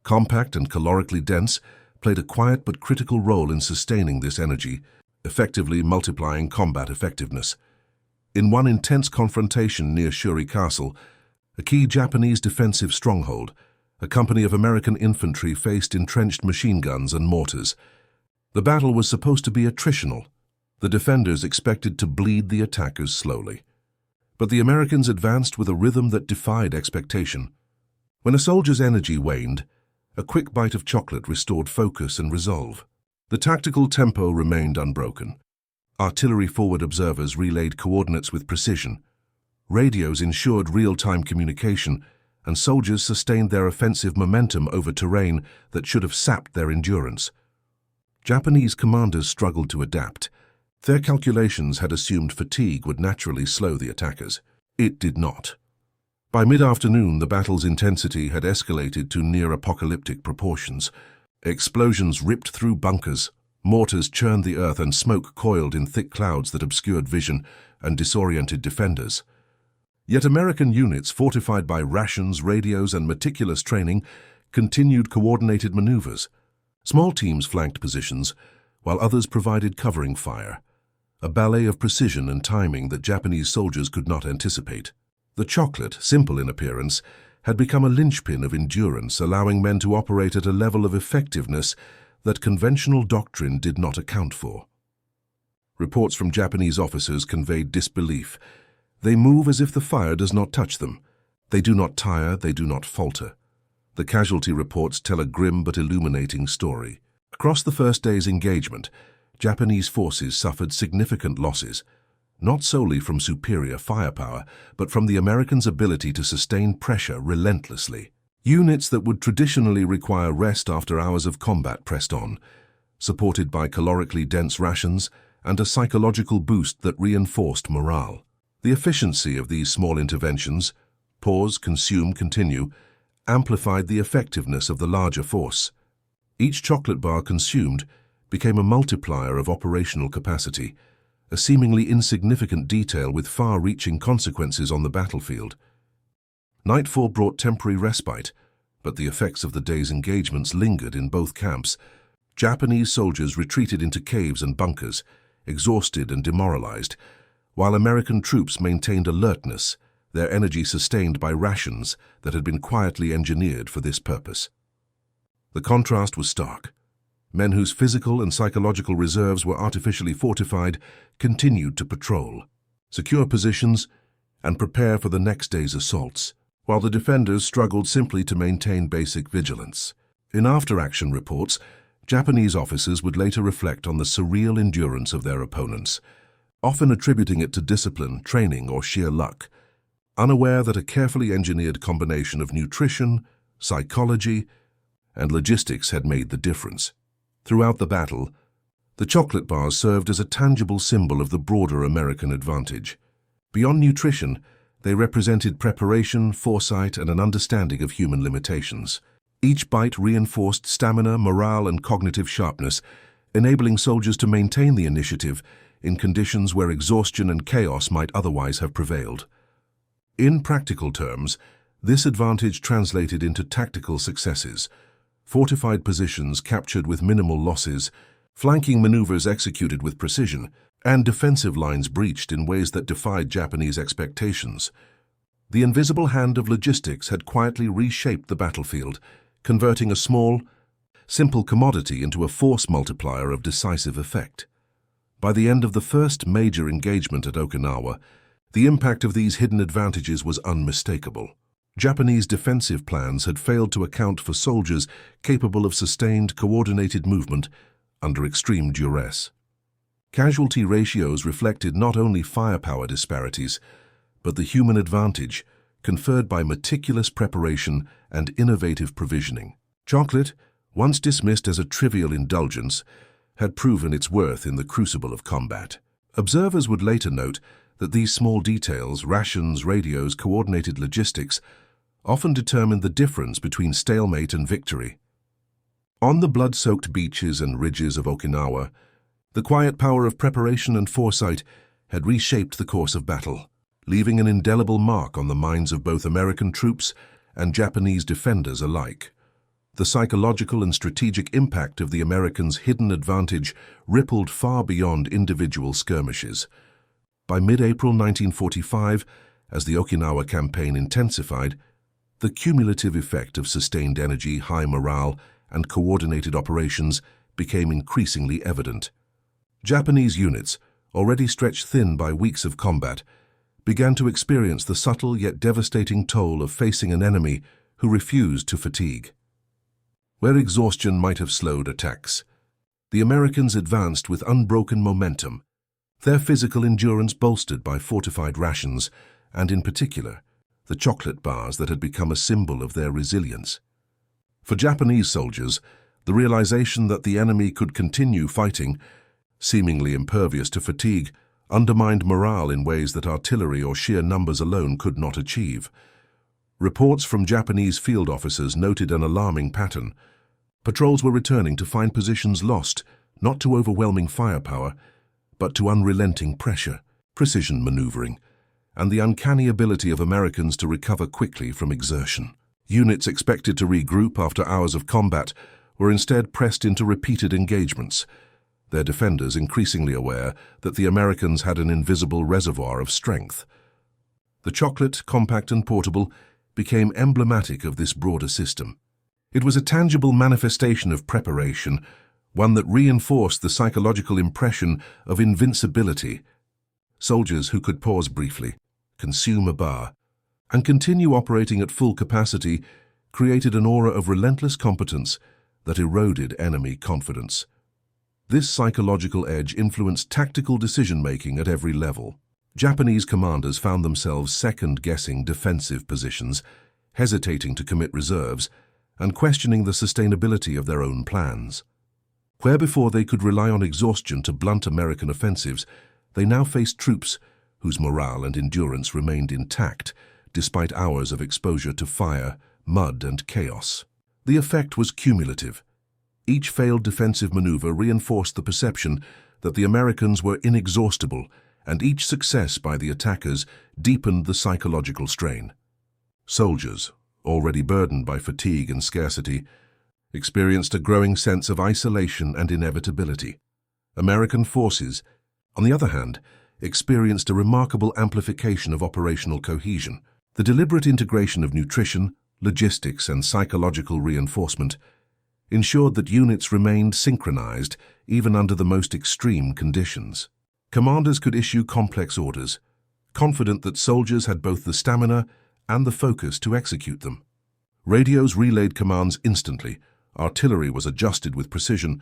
compact and calorically dense, played a quiet but critical role in sustaining this energy, effectively multiplying combat effectiveness. In one intense confrontation near Shuri Castle, a key Japanese defensive stronghold, a company of American infantry faced entrenched machine guns and mortars. The battle was supposed to be attritional. The defenders expected to bleed the attackers slowly. But the Americans advanced with a rhythm that defied expectation. When a soldier's energy waned, a quick bite of chocolate restored focus and resolve. The tactical tempo remained unbroken. Artillery forward observers relayed coordinates with precision. Radios ensured real-time communication, and soldiers sustained their offensive momentum over terrain that should have sapped their endurance. Japanese commanders struggled to adapt. Their calculations had assumed fatigue would naturally slow the attackers. It did not. By mid-afternoon, the battle's intensity had escalated to near-apocalyptic proportions. Explosions ripped through bunkers, mortars churned the earth, and smoke coiled in thick clouds that obscured vision and disoriented defenders. Yet American units, fortified by rations, radios, and meticulous training, continued coordinated maneuvers. Small teams flanked positions, while others provided covering fire, a ballet of precision and timing that Japanese soldiers could not anticipate. The chocolate, simple in appearance, had become a linchpin of endurance, allowing men to operate at a level of effectiveness that conventional doctrine did not account for. Reports from Japanese officers conveyed disbelief. They move as if the fire does not touch them. They do not tire, they do not falter. The casualty reports tell a grim but illuminating story. Across the first day's engagement, Japanese forces suffered significant losses, not solely from superior firepower, but from the Americans' ability to sustain pressure relentlessly. Units that would traditionally require rest after hours of combat pressed on, supported by calorically dense rations and a psychological boost that reinforced morale. The efficiency of these small interventions, pause, consume, continue, amplified the effectiveness of the larger force. Each chocolate bar consumed became a multiplier of operational capacity, a seemingly insignificant detail with far-reaching consequences on the battlefield. Nightfall brought temporary respite, but the effects of the day's engagements lingered in both camps. Japanese soldiers retreated into caves and bunkers, exhausted and demoralized, while American troops maintained alertness, their energy sustained by rations that had been quietly engineered for this purpose. The contrast was stark. Men whose physical and psychological reserves were artificially fortified continued to patrol, secure positions, and prepare for the next day's assaults, while the defenders struggled simply to maintain basic vigilance. In after-action reports, Japanese officers would later reflect on the surreal endurance of their opponents, often attributing it to discipline, training, or sheer luck, unaware that a carefully engineered combination of nutrition, psychology, and logistics had made the difference. Throughout the battle, the chocolate bars served as a tangible symbol of the broader American advantage. Beyond nutrition, they represented preparation, foresight, and an understanding of human limitations. Each bite reinforced stamina, morale, and cognitive sharpness, enabling soldiers to maintain the initiative in conditions where exhaustion and chaos might otherwise have prevailed. In practical terms, this advantage translated into tactical successes: fortified positions captured with minimal losses, flanking maneuvers executed with precision, and defensive lines breached in ways that defied Japanese expectations. The invisible hand of logistics had quietly reshaped the battlefield, converting a small, simple commodity into a force multiplier of decisive effect. By the end of the first major engagement at Okinawa, the impact of these hidden advantages was unmistakable. Japanese defensive plans had failed to account for soldiers capable of sustained, coordinated movement under extreme duress. Casualty ratios reflected not only firepower disparities, but the human advantage conferred by meticulous preparation and innovative provisioning. Chocolate, once dismissed as a trivial indulgence, had proven its worth in the crucible of combat. Observers would later note that these small details, rations, radios, coordinated logistics, often determined the difference between stalemate and victory. On the blood-soaked beaches and ridges of Okinawa, the quiet power of preparation and foresight had reshaped the course of battle, leaving an indelible mark on the minds of both American troops and Japanese defenders alike. The psychological and strategic impact of the Americans' hidden advantage rippled far beyond individual skirmishes. By mid-April 1945, as the Okinawa campaign intensified, the cumulative effect of sustained energy, high morale, and coordinated operations became increasingly evident. Japanese units, already stretched thin by weeks of combat, began to experience the subtle yet devastating toll of facing an enemy who refused to fatigue. Where exhaustion might have slowed attacks, the Americans advanced with unbroken momentum, their physical endurance bolstered by fortified rations, and in particular, the chocolate bars that had become a symbol of their resilience. For Japanese soldiers, the realization that the enemy could continue fighting, seemingly impervious to fatigue, undermined morale in ways that artillery or sheer numbers alone could not achieve. Reports from Japanese field officers noted an alarming pattern. Patrols were returning to find positions lost, not to overwhelming firepower, but to unrelenting pressure, precision maneuvering, and the uncanny ability of Americans to recover quickly from exertion. Units expected to regroup after hours of combat were instead pressed into repeated engagements, their defenders increasingly aware that the Americans had an invisible reservoir of strength. The chocolate, compact and portable, became emblematic of this broader system. It was a tangible manifestation of preparation, one that reinforced the psychological impression of invincibility. Soldiers who could pause briefly, consume a bar, and continue operating at full capacity created an aura of relentless competence that eroded enemy confidence. This psychological edge influenced tactical decision-making at every level. Japanese commanders found themselves second-guessing defensive positions, hesitating to commit reserves, and questioning the sustainability of their own plans. Where before they could rely on exhaustion to blunt American offensives, they now faced troops whose morale and endurance remained intact despite hours of exposure to fire, mud, and chaos. The effect was cumulative. Each failed defensive maneuver reinforced the perception that the Americans were inexhaustible, and each success by the attackers deepened the psychological strain. Soldiers, already burdened by fatigue and scarcity, experienced a growing sense of isolation and inevitability. American forces, on the other hand, experienced a remarkable amplification of operational cohesion. The deliberate integration of nutrition, logistics, and psychological reinforcement ensured that units remained synchronized even under the most extreme conditions. Commanders could issue complex orders, confident that soldiers had both the stamina and the focus to execute them. Radios relayed commands instantly, artillery was adjusted with precision,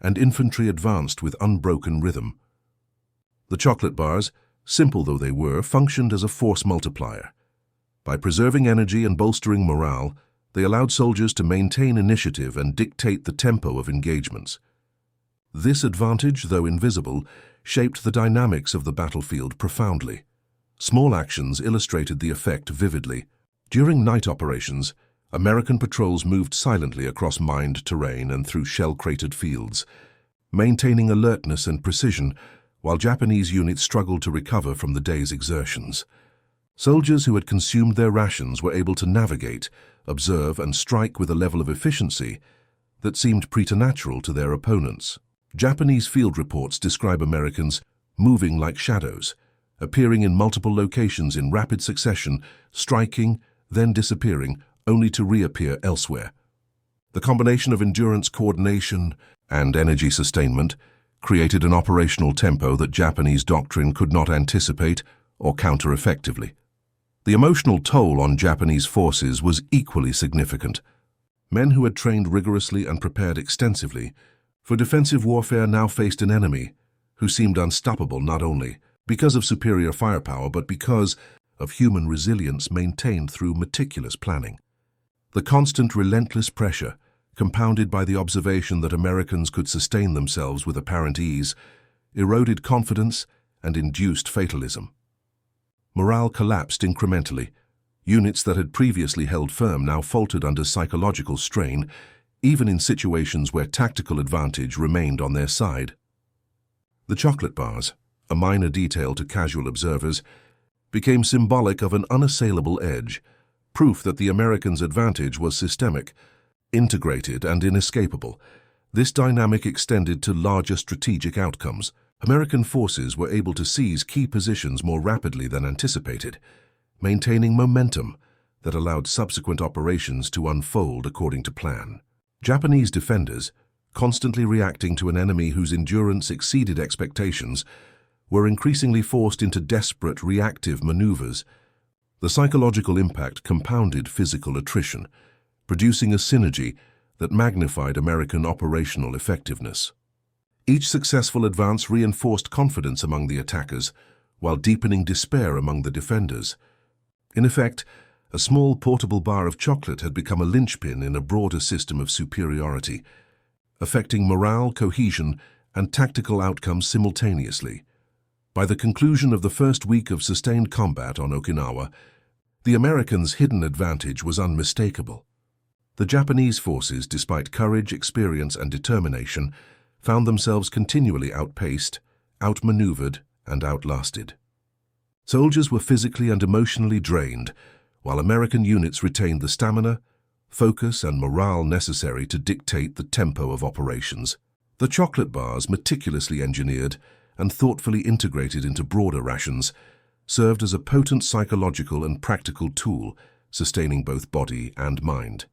and infantry advanced with unbroken rhythm. The chocolate bars, simple though they were, functioned as a force multiplier. By preserving energy and bolstering morale, they allowed soldiers to maintain initiative and dictate the tempo of engagements. This advantage, though invisible, shaped the dynamics of the battlefield profoundly. Small actions illustrated the effect vividly. During night operations, American patrols moved silently across mined terrain and through shell-cratered fields, maintaining alertness and precision while Japanese units struggled to recover from the day's exertions. Soldiers who had consumed their rations were able to navigate, observe, and strike with a level of efficiency that seemed preternatural to their opponents. Japanese field reports describe Americans moving like shadows, appearing in multiple locations in rapid succession, striking, then disappearing, only to reappear elsewhere. The combination of endurance, coordination, and energy sustainment created an operational tempo that Japanese doctrine could not anticipate or counter effectively. The emotional toll on Japanese forces was equally significant. Men who had trained rigorously and prepared extensively for defensive warfare now faced an enemy who seemed unstoppable not only because of superior firepower but because of human resilience maintained through meticulous planning. The constant, relentless pressure, compounded by the observation that Americans could sustain themselves with apparent ease, eroded confidence and induced fatalism. Morale collapsed incrementally. Units that had previously held firm now faltered under psychological strain, even in situations where tactical advantage remained on their side. The chocolate bars, a minor detail to casual observers, became symbolic of an unassailable edge, proof that the Americans' advantage was systemic, integrated, and inescapable. This dynamic extended to larger strategic outcomes. American forces were able to seize key positions more rapidly than anticipated, maintaining momentum that allowed subsequent operations to unfold according to plan. Japanese defenders, constantly reacting to an enemy whose endurance exceeded expectations, were increasingly forced into desperate reactive maneuvers. The psychological impact compounded physical attrition, producing a synergy that magnified American operational effectiveness. Each successful advance reinforced confidence among the attackers, while deepening despair among the defenders. In effect, a small portable bar of chocolate had become a linchpin in a broader system of superiority, affecting morale, cohesion, and tactical outcomes simultaneously. By the conclusion of the first week of sustained combat on Okinawa, the Americans' hidden advantage was unmistakable. The Japanese forces, despite courage, experience, and determination, found themselves continually outpaced, outmaneuvered, and outlasted. Soldiers were physically and emotionally drained, while American units retained the stamina, focus, and morale necessary to dictate the tempo of operations. The chocolate bars, meticulously engineered and thoughtfully integrated into broader rations, served as a potent psychological and practical tool, sustaining both body and mind.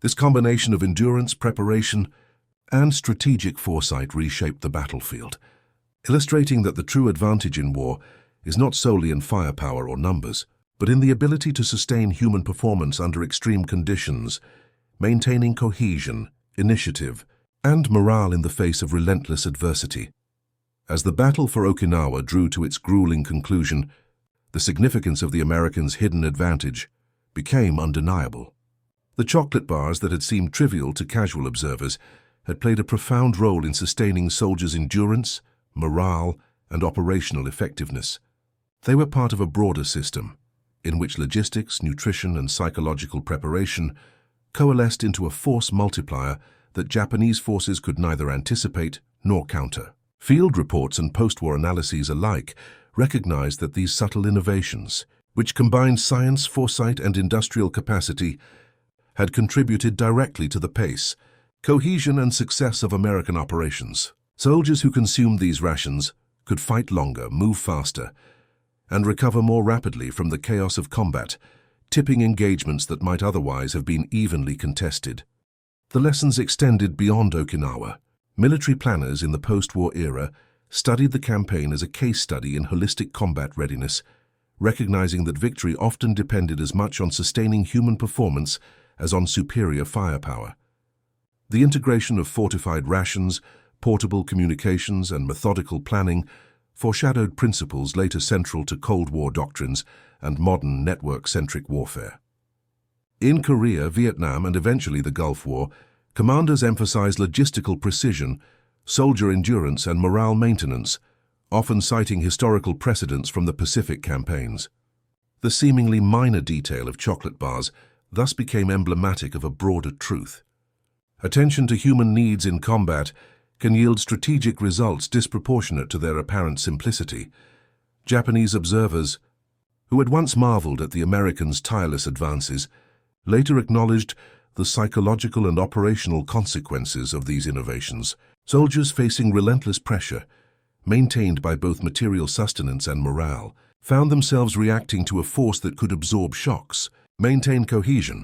This combination of endurance, preparation, and strategic foresight reshaped the battlefield, illustrating that the true advantage in war is not solely in firepower or numbers, but in the ability to sustain human performance under extreme conditions, maintaining cohesion, initiative, and morale in the face of relentless adversity. As the battle for Okinawa drew to its grueling conclusion, the significance of the Americans' hidden advantage became undeniable. The chocolate bars that had seemed trivial to casual observers had played a profound role in sustaining soldiers' endurance, morale, and operational effectiveness. They were part of a broader system, in which logistics, nutrition, and psychological preparation coalesced into a force multiplier that Japanese forces could neither anticipate nor counter. Field reports and post-war analyses alike recognized that these subtle innovations, which combined science, foresight, and industrial capacity, had contributed directly to the pace, cohesion, and success of American operations. Soldiers who consumed these rations could fight longer, move faster, and recover more rapidly from the chaos of combat, tipping engagements that might otherwise have been evenly contested. The lessons extended beyond Okinawa. Military planners in the post-war era studied the campaign as a case study in holistic combat readiness, recognizing that victory often depended as much on sustaining human performance as on superior firepower. The integration of fortified rations, portable communications, and methodical planning foreshadowed principles later central to Cold War doctrines and modern network-centric warfare. In Korea, Vietnam, and eventually the Gulf War, commanders emphasized logistical precision, soldier endurance, and morale maintenance, often citing historical precedents from the Pacific campaigns. The seemingly minor detail of chocolate bars thus became emblematic of a broader truth. Attention to human needs in combat can yield strategic results disproportionate to their apparent simplicity. Japanese observers, who had once marveled at the Americans' tireless advances, later acknowledged the psychological and operational consequences of these innovations. Soldiers facing relentless pressure, maintained by both material sustenance and morale, found themselves reacting to a force that could absorb shocks, maintain cohesion,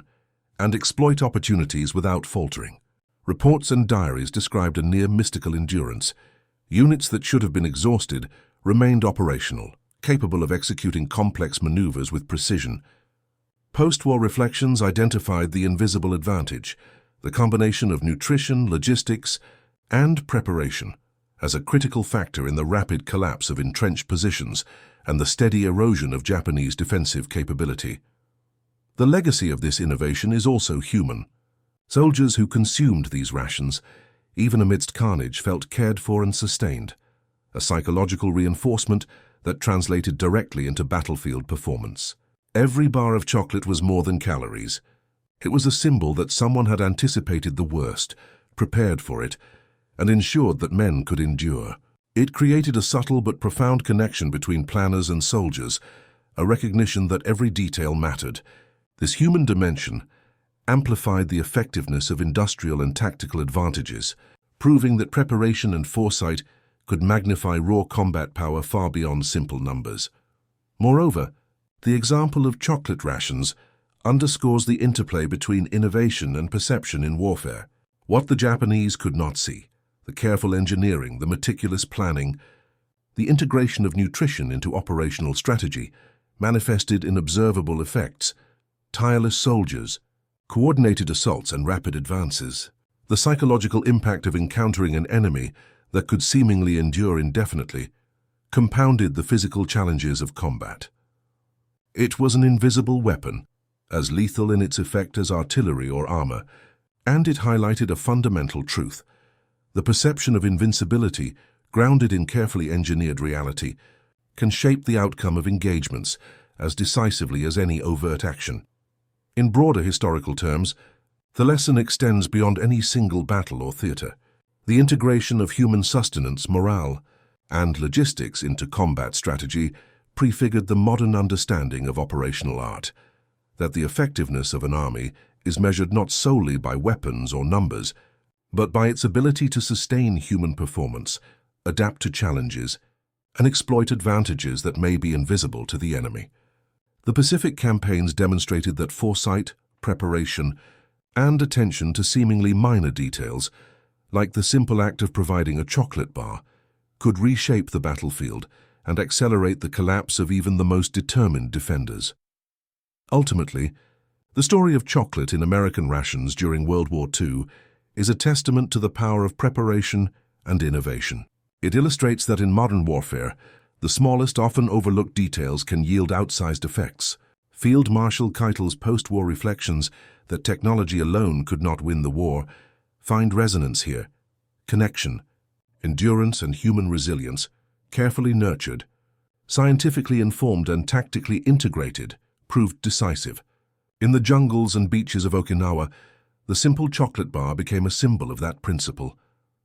and exploit opportunities without faltering. Reports and diaries described a near-mystical endurance. Units that should have been exhausted remained operational, capable of executing complex maneuvers with precision. Post-war reflections identified the invisible advantage, the combination of nutrition, logistics, and preparation, as a critical factor in the rapid collapse of entrenched positions and the steady erosion of Japanese defensive capability. The legacy of this innovation is also human. Soldiers who consumed these rations, even amidst carnage, felt cared for and sustained, a psychological reinforcement that translated directly into battlefield performance. Every bar of chocolate was more than calories. It was a symbol that someone had anticipated the worst, prepared for it, and ensured that men could endure. It created a subtle but profound connection between planners and soldiers, a recognition that every detail mattered. This human dimension amplified the effectiveness of industrial and tactical advantages, proving that preparation and foresight could magnify raw combat power far beyond simple numbers. Moreover, the example of chocolate rations underscores the interplay between innovation and perception in warfare. What the Japanese could not see, the careful engineering, the meticulous planning, the integration of nutrition into operational strategy, manifested in observable effects: tireless soldiers, coordinated assaults, and rapid advances. The psychological impact of encountering an enemy that could seemingly endure indefinitely compounded the physical challenges of combat. It was an invisible weapon, as lethal in its effect as artillery or armor, and it highlighted a fundamental truth. The perception of invincibility, grounded in carefully engineered reality, can shape the outcome of engagements as decisively as any overt action. In broader historical terms, the lesson extends beyond any single battle or theater. The integration of human sustenance, morale, and logistics into combat strategy prefigured the modern understanding of operational art, that the effectiveness of an army is measured not solely by weapons or numbers, but by its ability to sustain human performance, adapt to challenges, and exploit advantages that may be invisible to the enemy. The Pacific campaigns demonstrated that foresight, preparation, and attention to seemingly minor details, like the simple act of providing a chocolate bar, could reshape the battlefield and accelerate the collapse of even the most determined defenders. Ultimately, the story of chocolate in American rations during World War II is a testament to the power of preparation and innovation. It illustrates that in modern warfare, the smallest, often overlooked details can yield outsized effects. Field Marshal Keitel's post-war reflections that technology alone could not win the war find resonance here. Connection, endurance, and human resilience, carefully nurtured, scientifically informed, and tactically integrated, proved decisive. In the jungles and beaches of Okinawa, the simple chocolate bar became a symbol of that principle,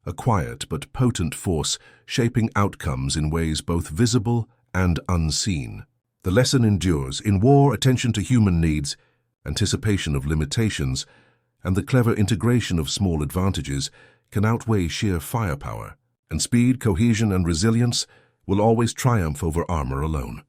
a quiet but potent force shaping outcomes in ways both visible and unseen. The lesson endures. In war, attention to human needs, anticipation of limitations, and the clever integration of small advantages can outweigh sheer firepower, and speed, cohesion, and resilience will always triumph over armor alone.